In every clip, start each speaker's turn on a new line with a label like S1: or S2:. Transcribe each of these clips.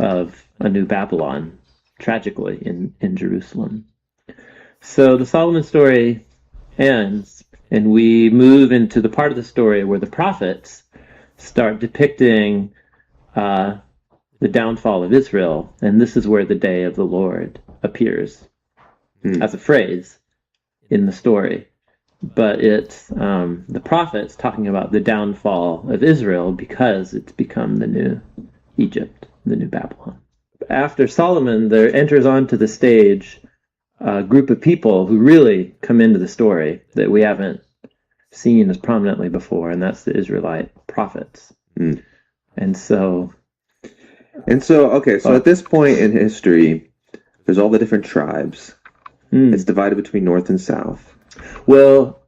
S1: of a new Babylon, tragically, in Jerusalem. So the Solomon story ends, and we move into the part of the story where the prophets start depicting the downfall of Israel, and this is where the day of the Lord appears as a phrase in the story. But it's the prophets talking about the downfall of Israel because it's become the new Egypt, the new Babylon. After Solomon, there enters onto the stage a group of people who really come into the story that we haven't seen as prominently before, and that's the Israelite prophets. And so
S2: at this point in history, there's all the different tribes. It's divided between north and south.
S1: Well,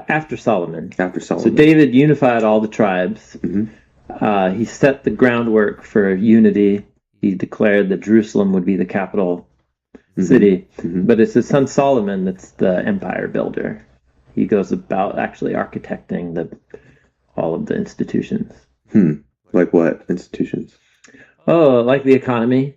S1: after Solomon.
S2: So
S1: David unified all the tribes. He set the groundwork for unity. He declared that Jerusalem would be the capital city. But it's his son Solomon that's the empire builder. He goes about actually architecting all of the institutions.
S2: Like what institutions?
S1: Oh, like the economy,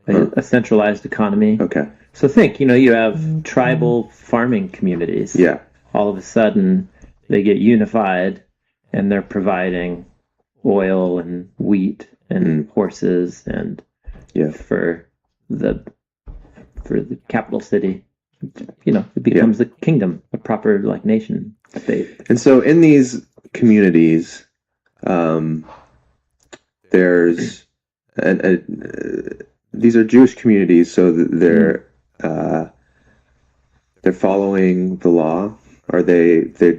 S1: a centralized economy.
S2: Okay.
S1: So think, you have tribal farming communities.
S2: Yeah.
S1: All of a sudden, they get unified, and they're providing oil and wheat and horses and for the capital city. It becomes a kingdom, a proper nation state.
S2: And so in these communities, there's these are Jewish communities, so they're following the law. Are they're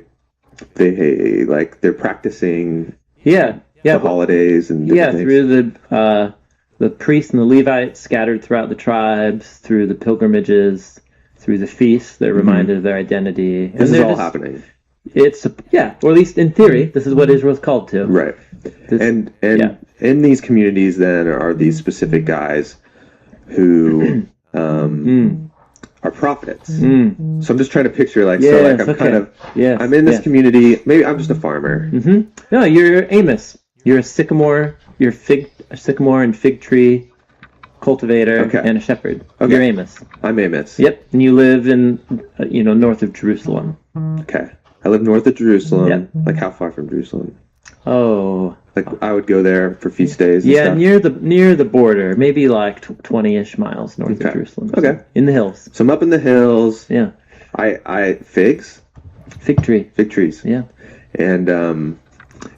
S2: practicing the holidays and different things?
S1: Through the priests and the Levites scattered throughout the tribes, through the pilgrimages, through the feasts, they're reminded of their identity.
S2: This is all happening.
S1: It's or at least in theory, this is what Israel's called to.
S2: Right. And in these communities, then, are these specific guys who are prophets. So I'm just trying to picture, I'm in this community. Maybe I'm just a farmer.
S1: No, you're Amos. You're a sycamore. You're a sycamore and fig tree cultivator and a shepherd. You're Amos.
S2: I'm Amos.
S1: Yep, and you live in north of Jerusalem.
S2: Okay, I live north of Jerusalem. Yep. Like how far from Jerusalem?
S1: Oh,
S2: I would go there for feast days. And stuff.
S1: near the border, maybe 20-ish miles north of Jerusalem.
S2: Okay,
S1: in the hills.
S2: So I'm up in the hills.
S1: Yeah.
S2: I figs.
S1: Fig trees.
S2: Yeah. And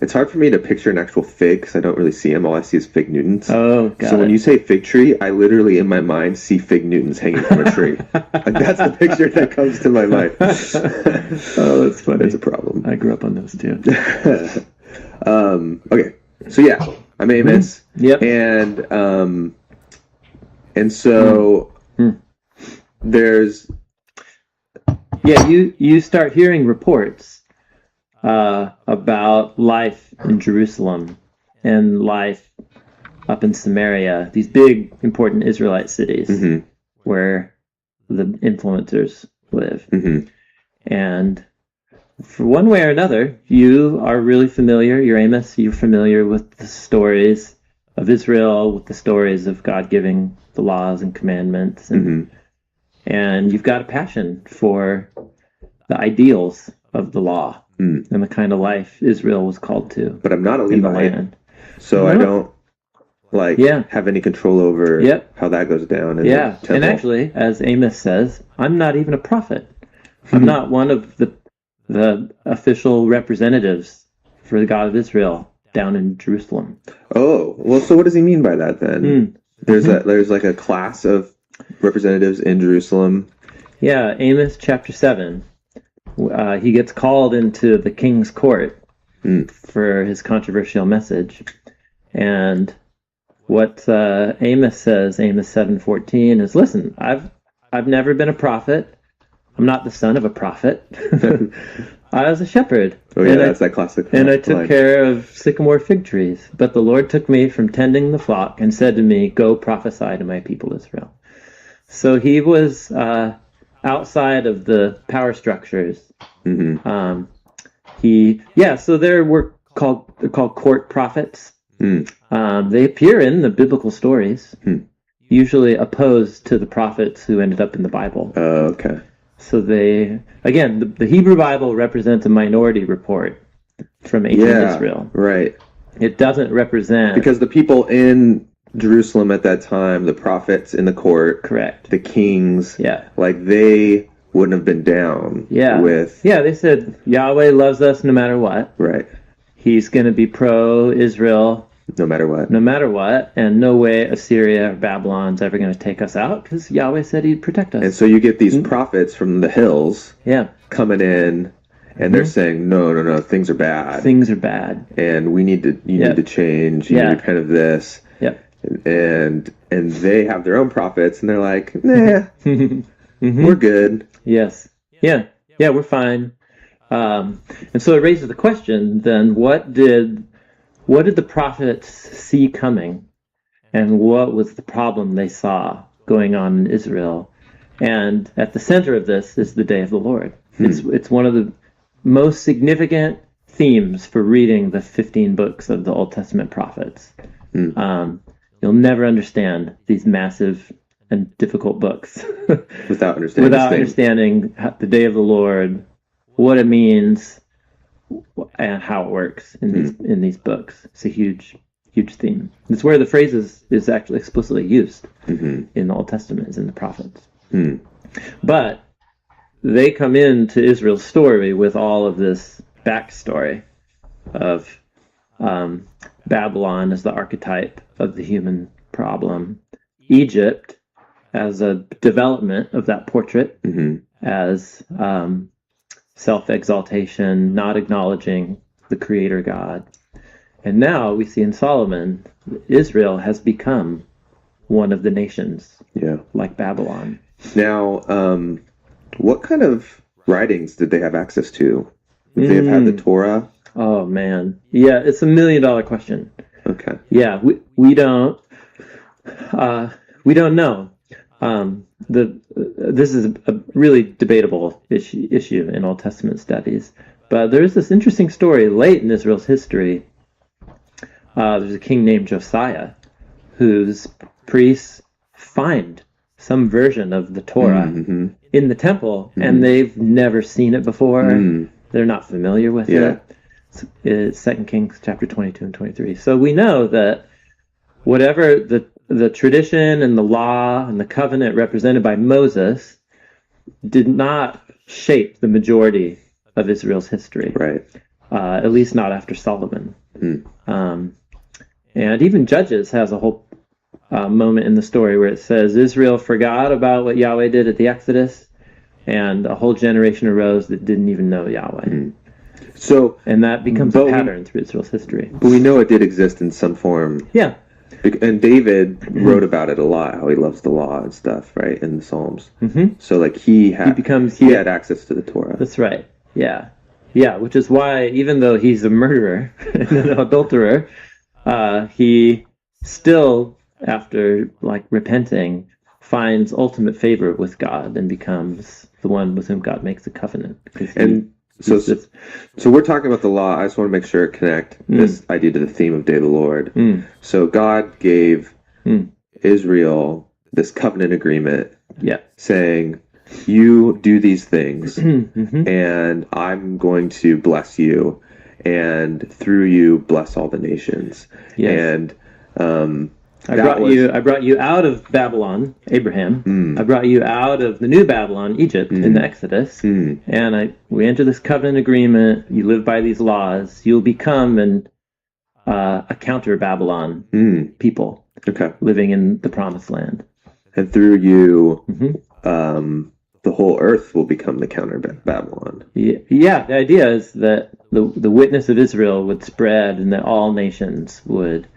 S2: it's hard for me to picture an actual fig because I don't really see them. All I see is fig Newtons.
S1: Oh, got
S2: So when you say fig tree, I literally in my mind see fig Newtons hanging from a tree. That's the picture that comes to my mind.
S1: Oh, that's funny.
S2: That's a problem.
S1: I grew up on those too.
S2: Okay. So I'm Amos.
S1: Yep.
S2: And so there's
S1: you start hearing reports about life in Jerusalem and life up in Samaria, these big, important Israelite cities where the influencers live. And for one way or another, you are really familiar, you're Amos, you're familiar with the stories of Israel, with the stories of God giving the laws and commandments, and you've got a passion for the ideals of the law. And the kind of life Israel was called to.
S2: But I'm not a Levite, so I don't have any control over how that goes down.
S1: And actually, as Amos says, I'm not even a prophet. I'm not one of the official representatives for the God of Israel down in Jerusalem.
S2: Oh, well, so what does he mean by that then? There's a class of representatives in Jerusalem.
S1: Yeah, Amos chapter 7. He gets called into the king's court for his controversial message. And what Amos says, Amos 7:14, is, listen, I've never been a prophet. I'm not the son of a prophet. I was a shepherd.
S2: Oh yeah, that's that classic line.
S1: And I took care of sycamore fig trees. But the Lord took me from tending the flock and said to me, go prophesy to my people Israel. So he was outside of the power structures. So they're called court prophets. They appear in the biblical stories, usually opposed to the prophets who ended up in the Bible.
S2: Oh, okay.
S1: So the Hebrew Bible represents a minority report from ancient Israel.
S2: Right.
S1: It doesn't represent...
S2: Because the people in Jerusalem at that time, the prophets in the court,
S1: correct,
S2: the kings, like they wouldn't have been down with...
S1: Yeah, they said, Yahweh loves us no matter what.
S2: Right.
S1: He's going to be pro-Israel
S2: no matter what.
S1: No matter what, and no way Assyria or Babylon's ever going to take us out, because Yahweh said he'd protect us.
S2: And so you get these prophets from the hills coming in, and they're saying, no, things are bad.
S1: Things are bad.
S2: And you need to change, you need to repent of this. And they have their own prophets, and they're like, nah, we're good.
S1: Yes. Yeah, we're fine. And so it raises the question, then, what did the prophets see coming, and what was the problem they saw going on in Israel? And at the center of this is the day of the Lord. It's one of the most significant themes for reading the 15 books of the Old Testament prophets. You'll never understand these massive and difficult books
S2: without understanding
S1: the day of the Lord, what it means, and how it works in these books. It's a huge theme. It's where the phrase is actually explicitly used in the Old Testament, is in the prophets. But they come into Israel's story with all of this backstory of Babylon as the archetype of the human problem, Egypt as a development of that portrait, as self-exaltation, not acknowledging the Creator God. And now we see in Solomon, Israel has become one of the nations, like Babylon.
S2: Now, what kind of writings did they have access to? Would they have had the Torah?
S1: Oh, man. Yeah, it's $1 million question.
S2: Okay.
S1: Yeah, we don't know. This is a really debatable issue in Old Testament studies. But there is this interesting story late in Israel's history. There's a king named Josiah whose priests find some version of the Torah in the temple, and they've never seen it before. They're not familiar with it. It's 2 Kings chapter 22 and 23. So we know that whatever the tradition and the law and the covenant represented by Moses did not shape the majority of Israel's history.
S2: Right.
S1: At least not after Solomon. And even Judges has a whole moment in the story where it says Israel forgot about what Yahweh did at the Exodus, and a whole generation arose that didn't even know Yahweh. And that becomes a pattern through Israel's history.
S2: But we know it did exist in some form.
S1: Yeah.
S2: And David wrote about it a lot, how he loves the law and stuff, right, in the Psalms. So, like, he had access to the Torah.
S1: That's right. Yeah, which is why, even though he's a murderer and an adulterer, he still, after, like, repenting, finds ultimate favor with God and becomes the one with whom God makes a covenant.
S2: So we're talking about the law. I just want to make sure it connect this idea to the theme of Day of the Lord. So God gave Israel this covenant agreement, saying, "You do these things, and I'm going to bless you, and through you bless all the nations." And
S1: I brought you out of Babylon, Abraham. I brought you out of the new Babylon, Egypt, in the Exodus. And we enter this covenant agreement. You live by these laws. You'll become a counter Babylon people living in the promised land.
S2: And through you, the whole earth will become the counter Babylon.
S1: Yeah, the idea is that the witness of Israel would spread, and that all nations would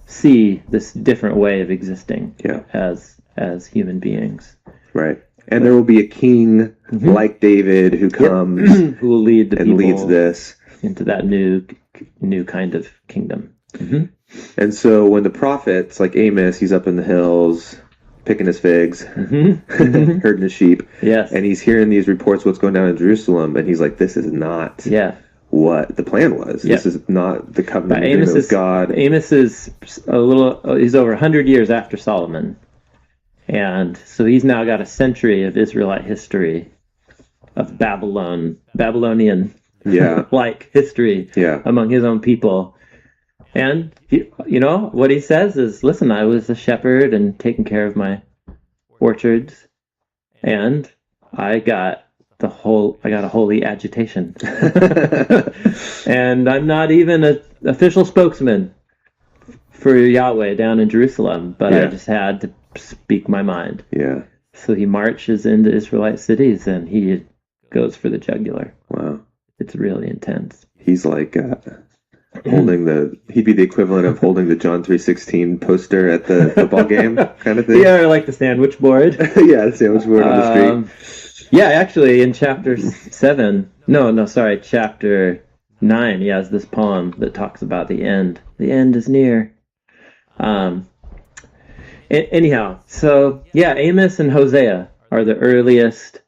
S1: see this different way of existing as human beings.
S2: Right. And there will be a king like David who comes
S1: who will lead the people
S2: and leads this
S1: into that new kind of kingdom.
S2: And so when the prophets, like Amos, he's up in the hills picking his figs, herding his sheep, and he's hearing these reports what's going down in Jerusalem, and he's like, this is not what the plan was.
S1: Yeah.
S2: This is not the covenant
S1: But
S2: agreement with God.
S1: Amos is he's over 100 years after Solomon. And so he's now got a century of Israelite history, of Babylonian like history among his own people. And what he says is, listen, I was a shepherd and taking care of my orchards, and I got a holy agitation. And I'm not even an official spokesman for Yahweh down in Jerusalem, but I just had to speak my mind.
S2: Yeah.
S1: So he marches into Israelite cities and he goes for the jugular.
S2: Wow.
S1: It's really intense.
S2: He's like he'd be the equivalent of holding the John 3:16 poster at the football game kind of thing.
S1: Yeah, or like the sandwich board.
S2: Yeah, the sandwich board on the street.
S1: Yeah, actually in chapter 9, he has this poem that talks about the end. The end is near. Anyhow, so yeah, Amos and Hosea are the earliest,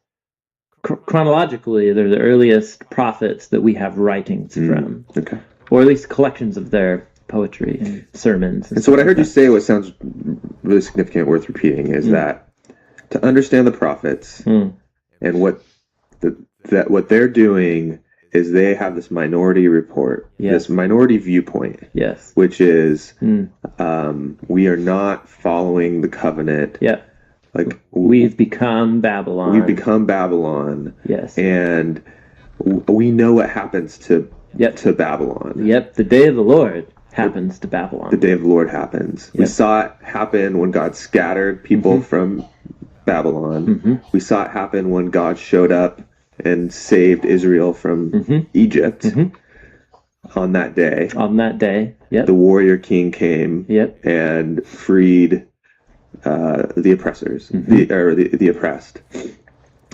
S1: chronologically, they're the earliest prophets that we have writings from.
S2: Okay.
S1: Or at least collections of their poetry and sermons.
S2: And so what I heard you say, what sounds really significant, worth repeating, is that to understand the prophets and what they're doing is they have this minority report, this minority viewpoint, which is we are not following the covenant.
S1: Yeah.
S2: Like
S1: we've become Babylon.
S2: We've become Babylon.
S1: Yes.
S2: And we know what happens to Babylon.
S1: Yep. The day of the Lord happens to Babylon.
S2: The day of the Lord happens. Yep. We saw it happen when God scattered people from Babylon. We saw it happen when God showed up and saved Israel from Egypt. On that day. Yep. The warrior king came and freed the oppressors, the oppressed.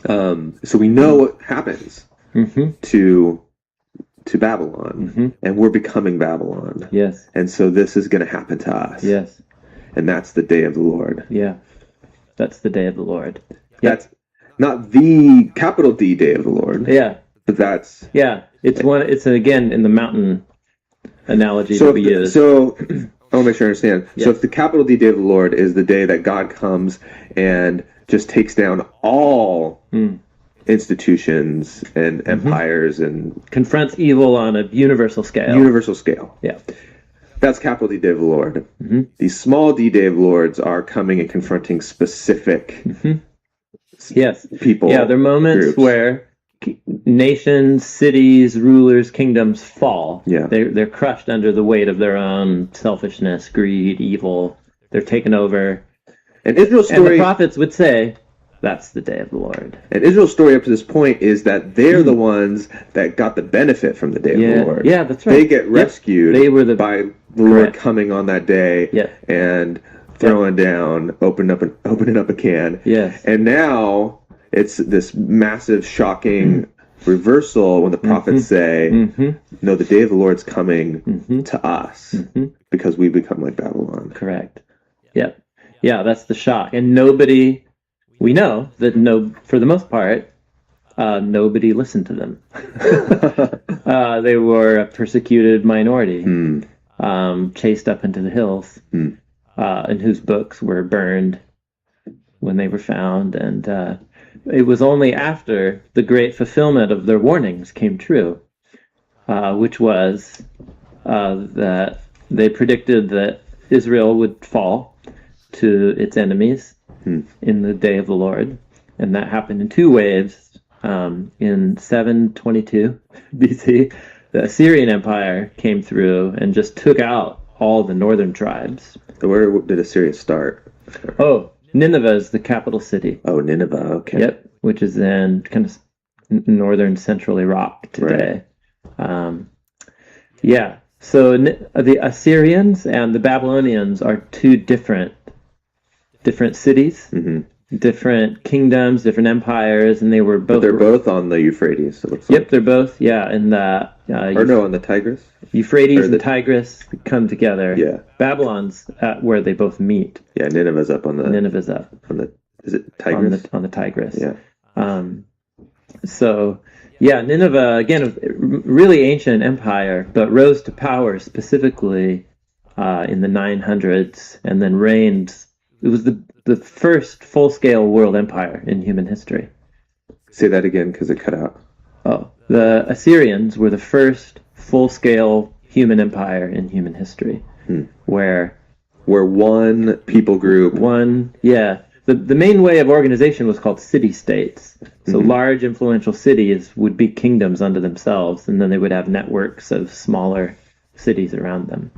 S2: So we know what happens to Babylon, and we're becoming Babylon.
S1: Yes.
S2: And so this is going to happen to us.
S1: Yes.
S2: And that's the day of the Lord.
S1: Yeah. That's the day of the Lord. Yep.
S2: That's not the capital D day of the Lord.
S1: Yeah.
S2: But that's...
S1: Yeah. It's again in the mountain analogy that we use.
S2: So I want to make sure I understand. Yes. So if the capital D day of the Lord is the day that God comes and just takes down all institutions and empires and...
S1: confronts evil on a universal scale. Yeah.
S2: That's capital D day of the Lord. These small D day of Lords are coming and confronting specific people.
S1: Yeah, they're moments
S2: groups.
S1: Where nations, cities, rulers, kingdoms fall.
S2: Yeah.
S1: They're crushed under the weight of their own selfishness, greed, evil. They're taken over.
S2: And Israel's story...
S1: And the prophets would say, that's the day of the Lord.
S2: And Israel's story up to this point is that they're the ones that got the benefit from the day of the Lord.
S1: Yeah, that's right.
S2: They get rescued by the Lord coming on that day and throwing down, opening up a can.
S1: Yes.
S2: And now it's this massive, shocking reversal when the prophets say, no, the day of the Lord's coming to us because we become like Babylon.
S1: Correct. Yep. Yeah, that's the shock. And we know that for the most part, nobody listened to them. They were a persecuted minority, chased up into the hills, and whose books were burned when they were found. And it was only after the great fulfillment of their warnings came true, which was that they predicted that Israel would fall to its enemies in the day of the Lord. And that happened in two waves. In 722 BC, the Assyrian Empire came through and just took out all the northern tribes.
S2: So where did Assyria start?
S1: Oh, Nineveh is the capital city.
S2: Oh, Nineveh, okay.
S1: Yep, which is in kind of northern central Iraq today. Right. So the Assyrians and the Babylonians are two different cities, different kingdoms, different empires, and they were both...
S2: But they're both on the Euphrates, it looks like.
S1: Yep, they're both, in the...
S2: on the Tigris?
S1: Euphrates and Tigris come together.
S2: Yeah.
S1: Babylon's where they both meet.
S2: Yeah, Nineveh's up on the...
S1: Nineveh's up.
S2: On the... Is it Tigris?
S1: On the Tigris.
S2: Yeah.
S1: So, yeah, Nineveh, again, a really ancient empire, but rose to power specifically in the 900s and then reigned. It was the first full-scale world empire in human history.
S2: Say that again because it cut out.
S1: Oh, the Assyrians were the first full-scale human empire in human history, where
S2: one people group.
S1: The main way of organization was called city-states. So large, influential cities would be kingdoms unto themselves, and then they would have networks of smaller cities around them.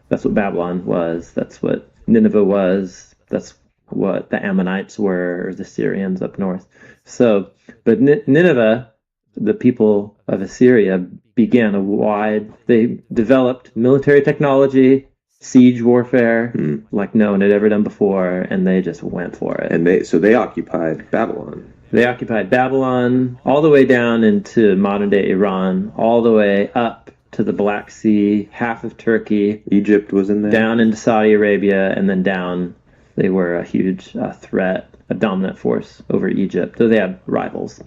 S1: That's what Babylon was. That's what Nineveh was. That's what the Ammonites were, or the Syrians up north. So, but Nineveh, the people of Assyria, they developed military technology, siege warfare, like no one had ever done before, and they just went for it.
S2: And they occupied Babylon.
S1: They occupied Babylon all the way down into modern-day Iran, all the way up to the Black Sea, half of Turkey.
S2: Egypt was in there.
S1: Down into Saudi Arabia, and then down. They were a huge threat, a dominant force over Egypt. So they had rivals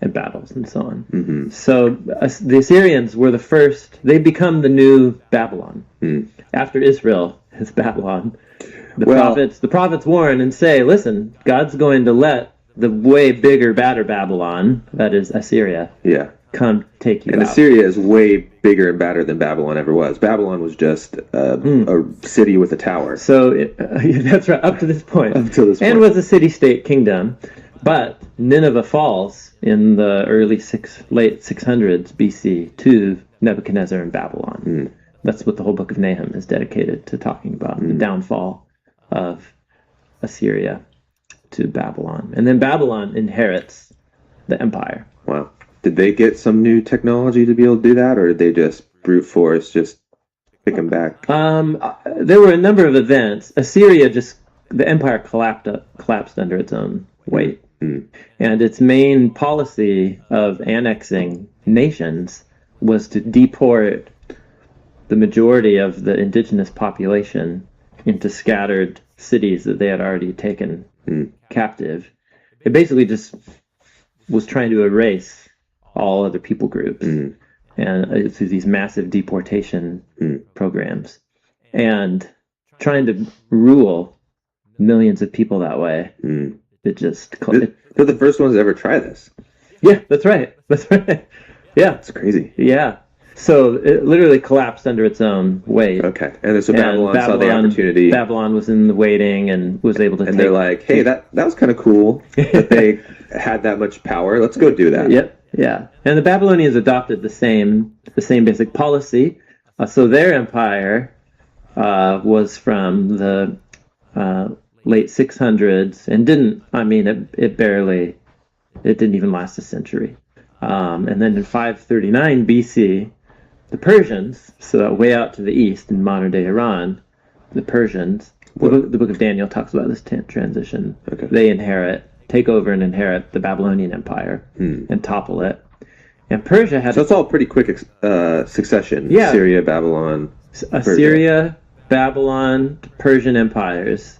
S1: and battles and so on. So the Assyrians were the first. They become the new Babylon. After Israel is Babylon. The prophets warn and say, listen, God's going to let the way bigger, badder Babylon, that is Assyria, come take you out.
S2: And Assyria is way bigger and badder than Babylon ever was. Babylon was just a city with a tower.
S1: So that's right, up to this point.
S2: Up to this point.
S1: And was a city-state kingdom. But Nineveh falls in the late 600s BC to Nebuchadnezzar and Babylon. That's what the whole book of Nahum is dedicated to talking about, the downfall of Assyria to Babylon. And then Babylon inherits the empire.
S2: Wow. Did they get some new technology to be able to do that, or did they just brute force, just pick them back?
S1: There were a number of events. The empire collapsed under its own weight. And its main policy of annexing nations was to deport the majority of the indigenous population into scattered cities that they had already taken captive. It basically just was trying to erase all other people groups and through these massive deportation programs, and trying to rule millions of people that way.
S2: They're the first ones to ever try this.
S1: Yeah, that's right. Yeah,
S2: it's crazy.
S1: Yeah, so it literally collapsed under its own weight.
S2: Okay, and so Babylon saw the opportunity.
S1: Babylon was in the waiting and was able to.
S2: And they're like, "Hey, that was kind of cool that they had that much power. Let's go do that."
S1: Yep. Yeah, and the Babylonians adopted the same basic policy. So their empire was from the late 600s and it didn't even last a century. And then in 539 BC, the Persians, so way out to the east in modern day Iran, the Persians, the book of Daniel talks about this transition.
S2: Okay.
S1: They take over and inherit the Babylonian Empire and topple it. And Persia had...
S2: So it's all pretty quick succession.
S1: Yeah.
S2: Syria, Babylon,
S1: Assyria, Babylon, Persian empires.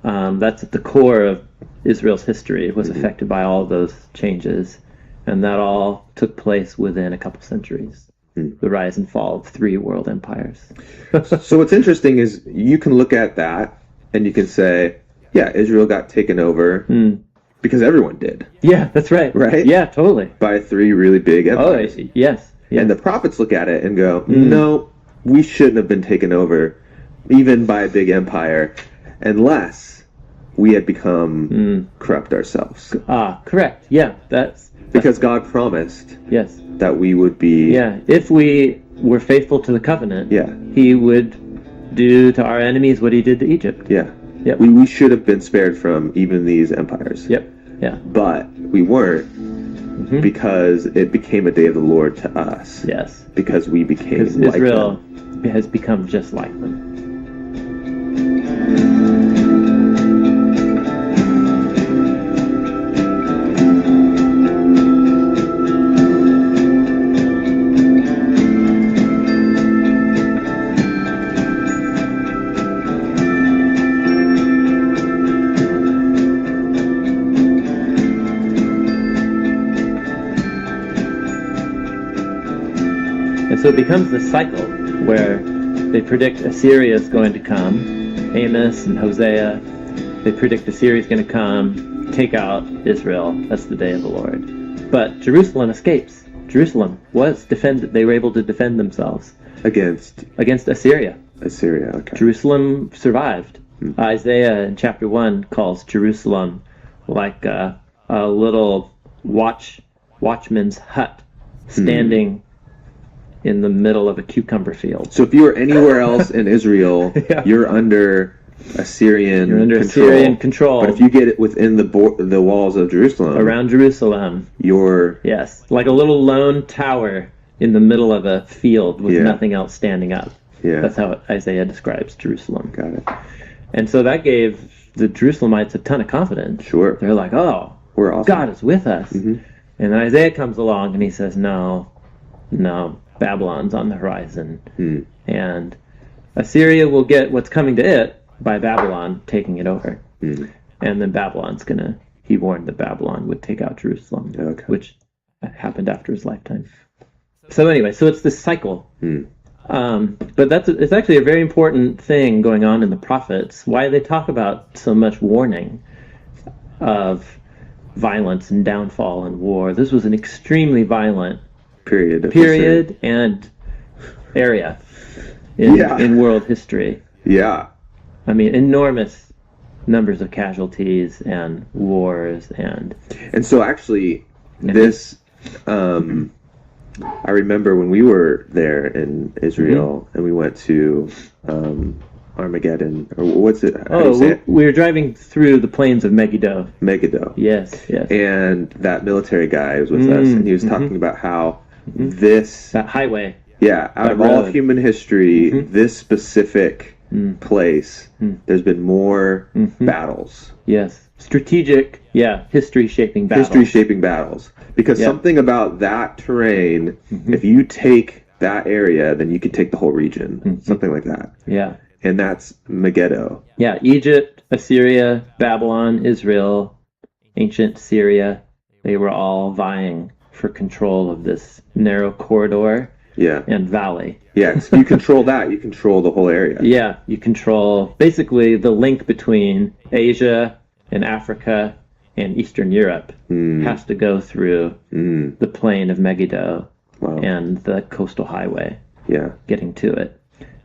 S1: That's at the core of Israel's history. It was affected by all of those changes. And that all took place within a couple centuries. The rise and fall of 3 world empires.
S2: So what's interesting is you can look at that and you can say, yeah, Israel got taken over because everyone did.
S1: Yeah, that's right.
S2: Right?
S1: Yeah, totally.
S2: By 3 really big empires.
S1: Oh, yes.
S2: And the prophets look at it and go, no, we shouldn't have been taken over even by a big empire unless we had become corrupt ourselves.
S1: Correct. Yeah, that's
S2: because God promised that we would be...
S1: Yeah, if we were faithful to the covenant,
S2: yeah,
S1: he would do to our enemies what he did to Egypt.
S2: Yeah.
S1: Yep.
S2: We should have been spared from even these empires.
S1: Yep. Yeah.
S2: But we weren't because it became a day of the Lord to us.
S1: Yes.
S2: Because we became like
S1: Israel
S2: them.
S1: has become just like them. so it becomes this cycle where they predict Assyria is going to come. Amos and Hosea, they predict Assyria is going to come, take out Israel. That's the day of the Lord. But Jerusalem escapes. Jerusalem was defended. They were able to defend themselves
S2: against
S1: Assyria.
S2: Assyria, okay.
S1: Jerusalem survived. Isaiah in chapter 1 calls Jerusalem like a little watchman's hut standing in the middle of a cucumber field.
S2: So if you were anywhere else in Israel, you're under Assyrian
S1: control.
S2: But if you get it within the walls of Jerusalem,
S1: around Jerusalem,
S2: you're
S1: like a little lone tower in the middle of a field with nothing else standing up.
S2: Yeah,
S1: that's how Isaiah describes Jerusalem.
S2: Got it.
S1: And so that gave the Jerusalemites a ton of confidence.
S2: Sure,
S1: they're like, "Oh,
S2: we're awesome.
S1: God is with us." Mm-hmm. And then Isaiah comes along and he says, "No, Babylon's on the horizon, and Assyria will get what's coming to it by Babylon taking it over." And then he warned that Babylon would take out Jerusalem, which happened after his lifetime. So anyway, so it's this cycle. But it's actually a very important thing going on in the prophets. Why they talk about so much warning of violence and downfall and war. This was an extremely violent period and area in world history.
S2: Yeah.
S1: I mean, enormous numbers of casualties and wars and
S2: so actually this I remember when we were there in Israel and we went to Armageddon, or what's it?
S1: We were driving through the plains of Megiddo.
S2: Megiddo.
S1: Yes.
S2: And that military guy was with us, and he was talking about how that
S1: highway.
S2: Yeah, out of all of human history, this specific place, there's been more battles.
S1: Yes. Strategic, history-shaping battles.
S2: Because something about that terrain, if you take that area, then you could take the whole region. Something like that.
S1: Yeah.
S2: And that's Megiddo.
S1: Yeah, Egypt, Assyria, Babylon, Israel, ancient Syria, they were all vying for control of this narrow corridor and valley.
S2: Yeah, so you control that, you control the whole area.
S1: Yeah, you control basically the link between Asia and Africa and Eastern Europe has to go through the plain of Megiddo and the coastal highway getting to it.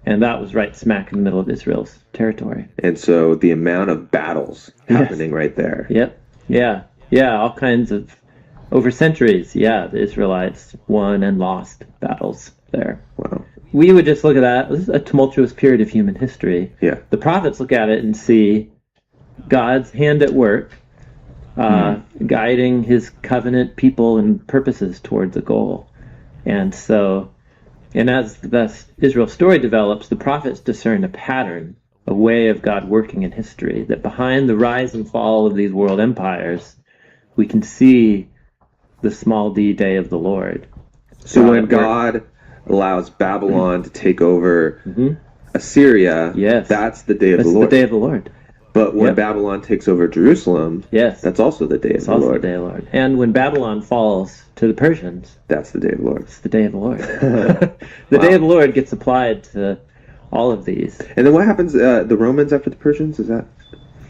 S1: And that was right smack in the middle of Israel's territory.
S2: And so the amount of battles happening right there.
S1: Yep. Yeah, all kinds of, over centuries, the Israelites won and lost battles there.
S2: Wow.
S1: We would just look at that. This is a tumultuous period of human history.
S2: Yeah.
S1: The prophets look at it and see God's hand at work, guiding his covenant people and purposes towards the goal. And as the Israel story develops, the prophets discern a pattern, a way of God working in history, that behind the rise and fall of these world empires, we can see the small d day of the Lord.
S2: So when God allows Babylon to take over Assyria, that's the day of the Lord.
S1: That's the day of the Lord.
S2: But when Babylon takes over Jerusalem, that's also the day of the Lord.
S1: It's also the day of the Lord. And when Babylon falls to the Persians,
S2: that's the day of the Lord.
S1: It's the day of the Lord. The day of the Lord gets applied to all of these.
S2: And then what happens? The Romans after the Persians? Is that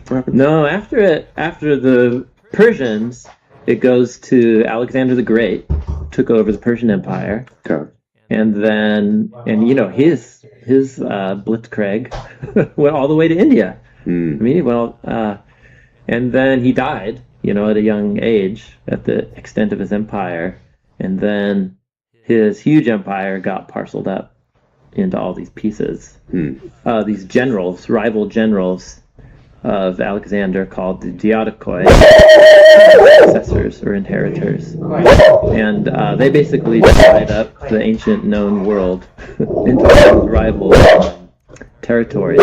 S2: what happens?
S1: No, after the Persians, it goes to Alexander the Great, took over the Persian Empire.
S2: Okay.
S1: And then, his blitzkrieg went all the way to India. I mean, and then he died, at a young age, at the extent of his empire. And then his huge empire got parceled up into all these pieces. These generals, rival generals of Alexander, called the Diadochoi, successors or inheritors. And they basically divided up the ancient known world into rival territories.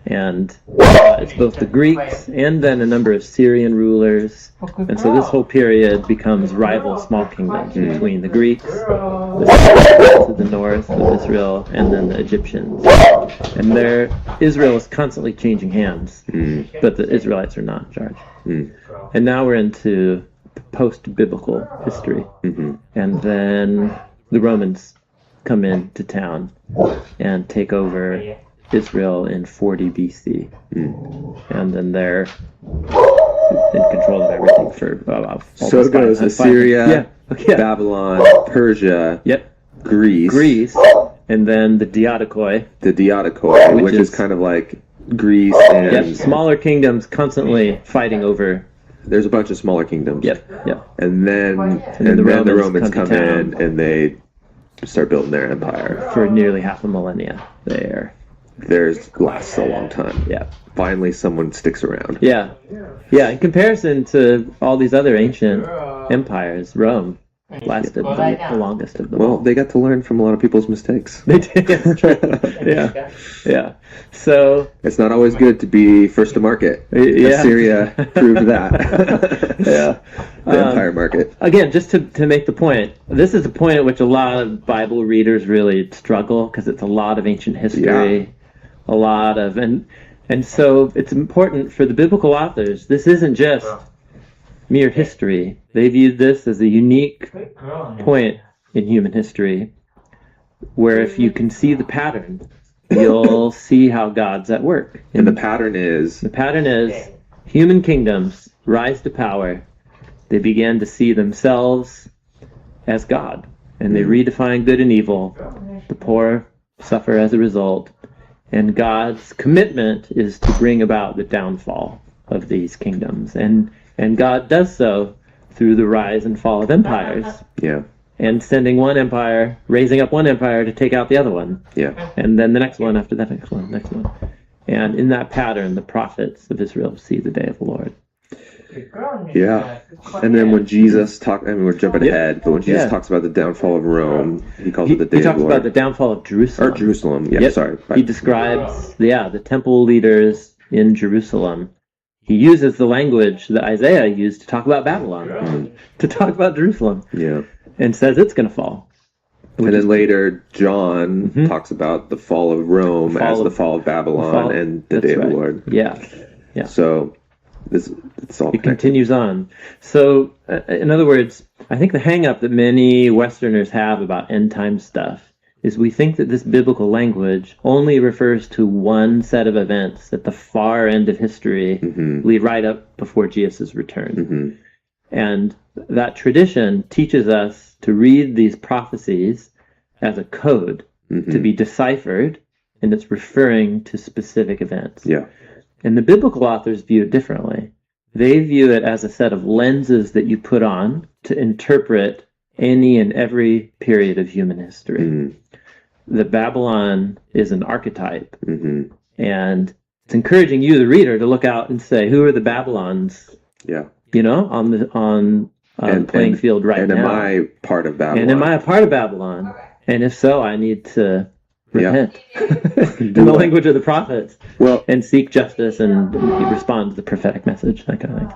S1: And it's both the Greeks and then a number of Syrian rulers. And so this whole period becomes rival small kingdoms between the Greeks, to the north of Israel, and then the Egyptians. And Israel is constantly changing hands, but the Israelites are not in charge. And now we're into post-biblical history. And then the Romans come into town and take over Israel in 40 BC. And then they're in control of everything for about
S2: so it goes Assyria, Babylon, Persia, Greece,
S1: and then the Diadochoi.
S2: Which is kind of like Greece and
S1: smaller kingdoms constantly fighting over.
S2: There's a bunch of smaller kingdoms. And then the Romans come in and they start building their empire
S1: for nearly half a millennia.
S2: Theirs lasts a long time. Finally, someone sticks around.
S1: In comparison to all these other ancient empires, Rome lasted the longest of them.
S2: Well, they got to learn from a lot of people's mistakes.
S1: They did. So
S2: it's not always good to be first to market. Assyria proved that. The entire market.
S1: Again, just to make the point, this is a point at which a lot of Bible readers really struggle because it's a lot of ancient history, a lot of and so it's important for the biblical authors. This isn't just mere history. They viewed this as a unique point in human history where if you can see the pattern, you'll see how God's at work.
S2: And the pattern is
S1: human kingdoms rise to power. They began to see themselves as God, and they redefine good and evil. The poor suffer as a result, and God's commitment is to bring about the downfall of these kingdoms. And God does so through the rise and fall of empires. And sending one empire, raising up one empire to take out the other one. And then the next one after that, next one. And in that pattern, the prophets of Israel see the day of the Lord.
S2: And then when Jesus we're jumping ahead, but when Jesus talks about the downfall of Rome, he calls it the day of the Lord.
S1: He talks about the downfall of Jerusalem.
S2: Or Jerusalem, sorry.
S1: He describes, the temple leaders in Jerusalem. He uses the language that Isaiah used to talk about Babylon, to talk about Jerusalem, and says it's going to fall.
S2: And then later, John talks about the fall of Rome as the fall of Babylon and the day of the Lord. So it's all
S1: it continues on. So, in other words, I think the hang-up that many Westerners have about end-time stuff is we think that this biblical language only refers to one set of events at the far end of history, lead right up before Jesus' return. And that tradition teaches us to read these prophecies as a code to be deciphered, and it's referring to specific events. And the biblical authors view it differently. They view it as a set of lenses that you put on to interpret any and every period of human history. That Babylon is an archetype, and it's encouraging you, the reader, to look out and say, "Who are the Babylons?" On the playing field right now.
S2: And am I part of Babylon?
S1: And am I a part of Babylon? And if so, I need to repent in the language of the prophets, and seek justice and respond to the prophetic message, that kind of thing.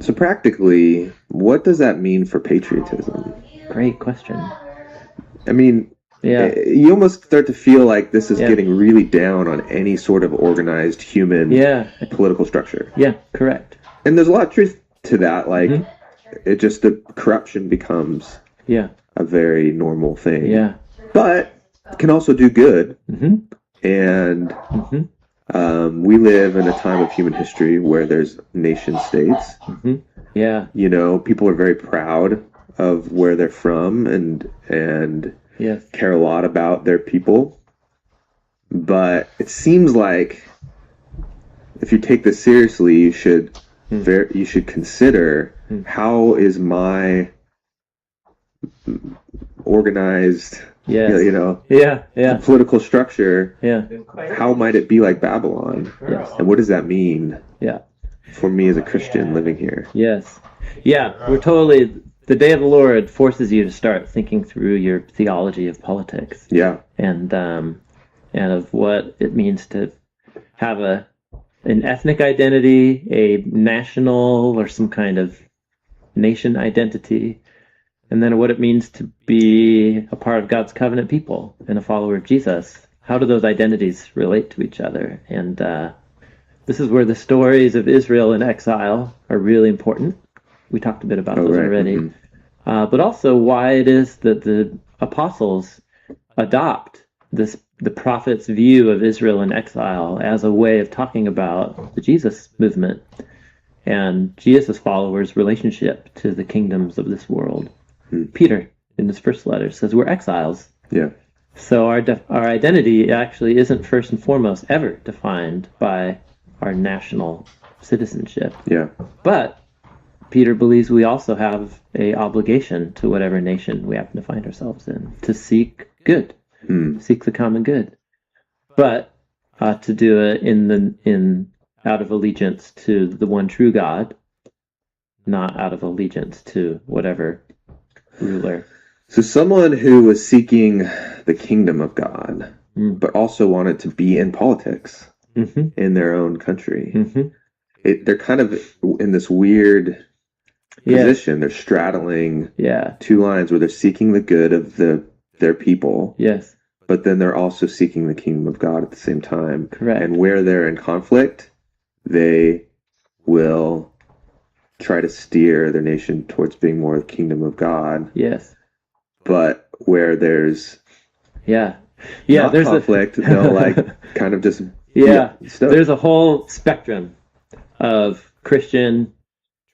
S2: So practically, what does that mean for patriotism?
S1: Great question.
S2: I mean, you almost start to feel like this is getting really down on any sort of organized human political structure.
S1: Correct.
S2: And there's a lot of truth to that. Like, it just, the corruption becomes a very normal thing. But it can also do good. And we live in a time of human history where there's nation states. People are very proud of where they're from and care a lot about their people. But it seems like if you take this seriously, you should consider how is my organized political structure, how might it be like Babylon? And what does that mean for me as a Christian living here?
S1: We're totally, the day of the Lord forces you to start thinking through your theology of politics. And of what it means to have an ethnic identity, a national or some kind of nation identity, and then what it means to be a part of God's covenant people and a follower of Jesus. How do those identities relate to each other? And this is where the stories of Israel in exile are really important. We talked a bit about those already. But also why it is that the apostles adopt the prophet's view of Israel in exile as a way of talking about the Jesus movement and Jesus' followers' relationship to the kingdoms of this world. Peter, in his first letter, says we're exiles.
S2: Yeah.
S1: So our identity actually isn't first and foremost ever defined by our national citizenship.
S2: Yeah.
S1: But Peter believes we also have a obligation to whatever nation we happen to find ourselves in to seek good, seek the common good, but to do it out of allegiance to the one true God, not out of allegiance to whatever ruler.
S2: So someone who was seeking the kingdom of God, but also wanted to be in politics in their own country. They're kind of in this weird position. They're straddling two lines where they're seeking the good of their people.
S1: Yes.
S2: But then they're also seeking the kingdom of God at the same time.
S1: Correct.
S2: And where they're in conflict, they will try to steer their nation towards being more the kingdom of God.
S1: Yes.
S2: But where there's
S1: there's
S2: conflict, they'll like kind of just
S1: there's a whole spectrum of Christian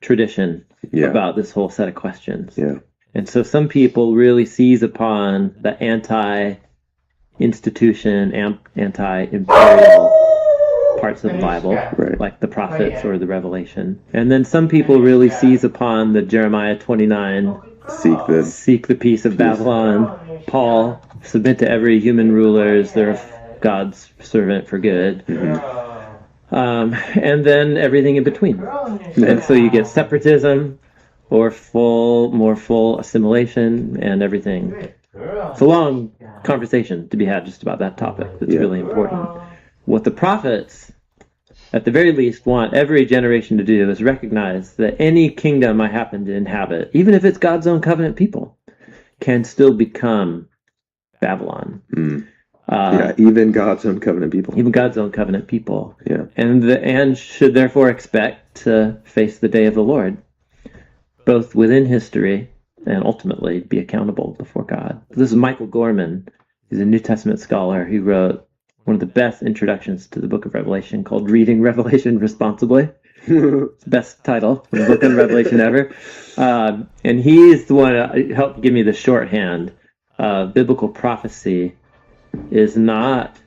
S1: tradition about this whole set of questions.
S2: Yeah.
S1: And so some people really seize upon the anti-institution, anti-imperial parts of the Bible, like the prophets or the Revelation. And then some people really seize upon the Jeremiah 29, seek the peace of Babylon, Paul, submit to every human ruler as their God's servant for good. And then everything in between. And so you get separatism or more full assimilation and everything. It's a long conversation to be had just about that topic. That's really important. What the prophets, at the very least, want every generation to do is recognize that any kingdom I happen to inhabit, even if it's God's own covenant people, can still become Babylon.
S2: Even God's own covenant people.
S1: Even God's own covenant people.
S2: Yeah.
S1: And should therefore expect to face the day of the Lord, both within history and ultimately be accountable before God. This is Michael Gorman. He's a New Testament scholar who wrote one of the best introductions to the book of Revelation called Reading Revelation Responsibly. It's the best title for the book on Revelation ever. And he's the one who helped give me the shorthand. Biblical prophecy is not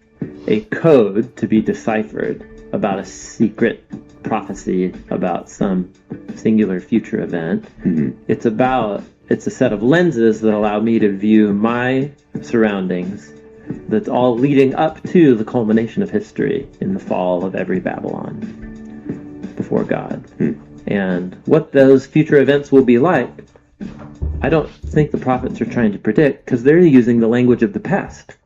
S1: a code to be deciphered about a secret prophecy about some singular future event. It's a set of lenses that allow me to view my surroundings that's all leading up to the culmination of history in the fall of every Babylon before God. And what those future events will be like, I don't think the prophets are trying to predict, because they're using the language of the past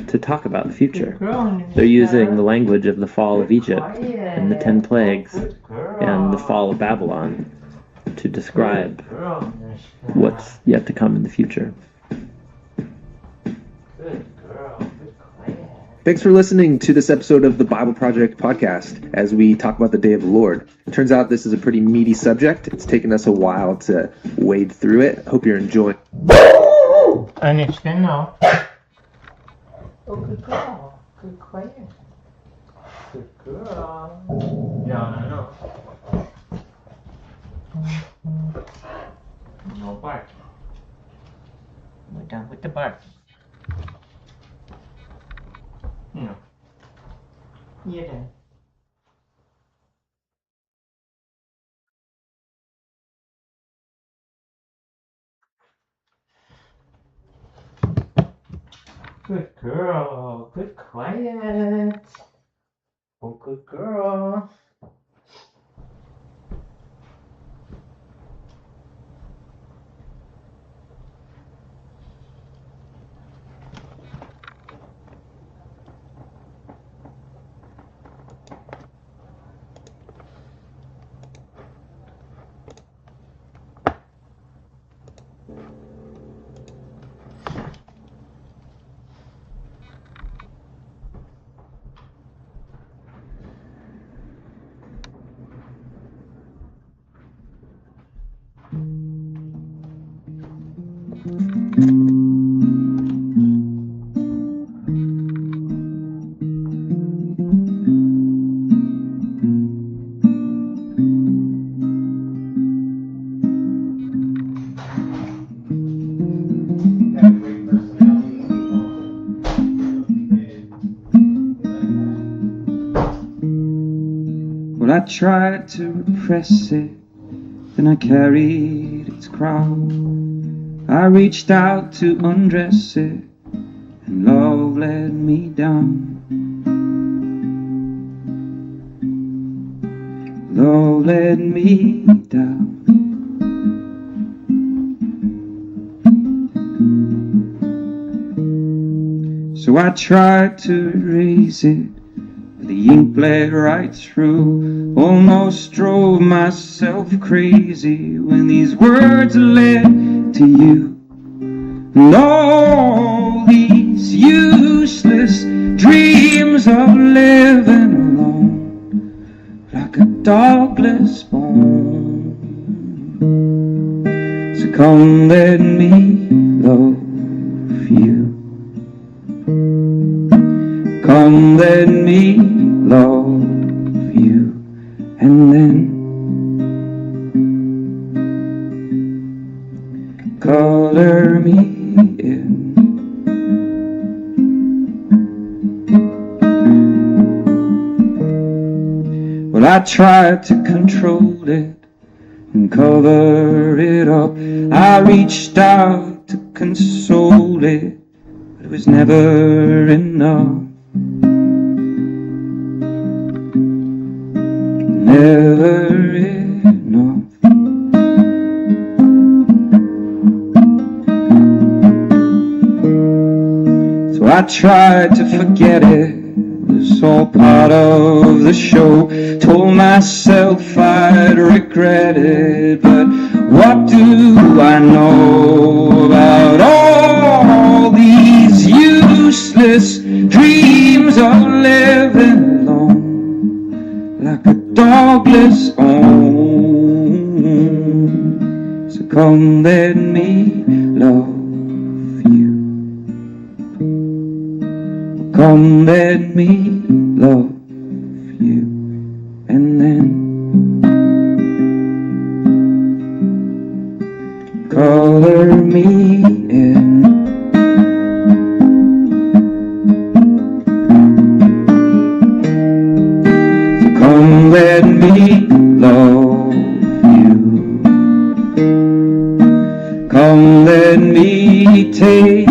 S1: to talk about the future. They're using the language of the fall of Egypt and the 10 plagues and the fall of Babylon to describe what's yet to come in the future.
S3: Thanks for listening to this episode of the Bible Project podcast as we talk about the Day of the Lord. Turns out this is a pretty meaty subject. It's taken us a while to wade through it. Hope you're enjoying.
S4: And it's good now. Oh, good girl. Good quiet. Good girl. Yeah, no. No bark. We're done with the bark. No. You're done. Good girl. Good quiet. Oh, good girl.
S5: Well, I tried to repress it, then I carried its crown. I reached out to undress it, and love let me down. Love let me down. So I tried to erase it, but the ink bled right through. Almost drove myself crazy when these words led to you. And all these useless dreams of living alone, like a dogless bone. So come let me love you. Come let me love you, and then color me in. Well, I tried to control it and cover it up. I reached out to console it, but it was never enough. Never enough. So I tried to forget it. It was all part of the show. Told myself I'd regret it, but what do I know about all these useless dreams of living alone, like a dogless own? So come let me love you. Come let me love you, and then color me in. Come let me love you. Come let me take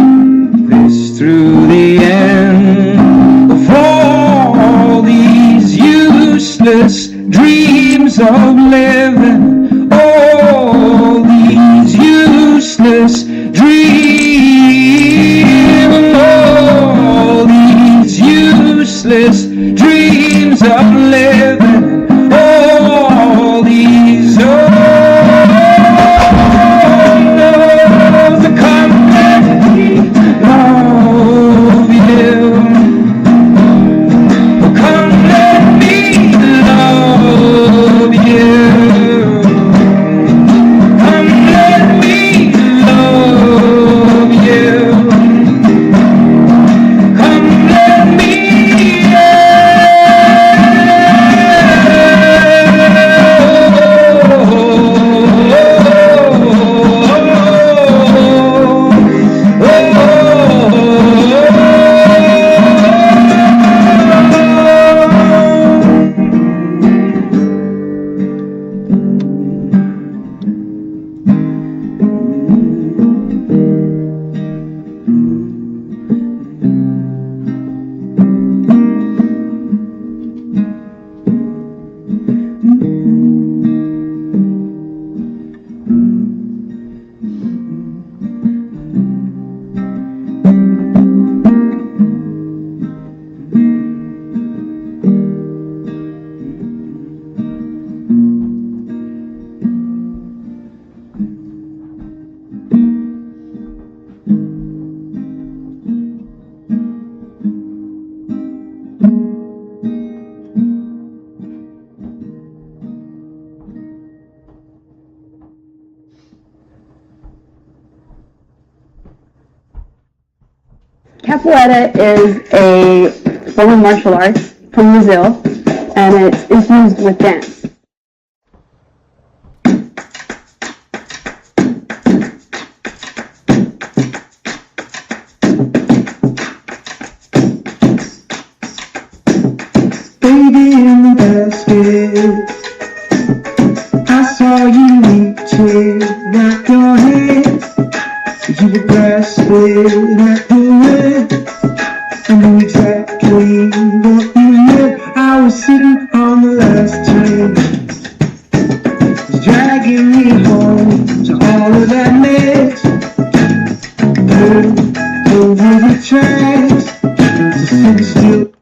S5: this through the end of all these useless dreams of living. All these useless dreams. All these useless dreams of living, all these the company love you. Come let me love you. Come let me love you. Come let me
S6: Capoeira is a form of martial arts from Brazil, and it's infused with dance.
S5: Baby in the basket But even then, I was sitting on the last train, dragging me home to all of that mess. Over the tracks, to sit still.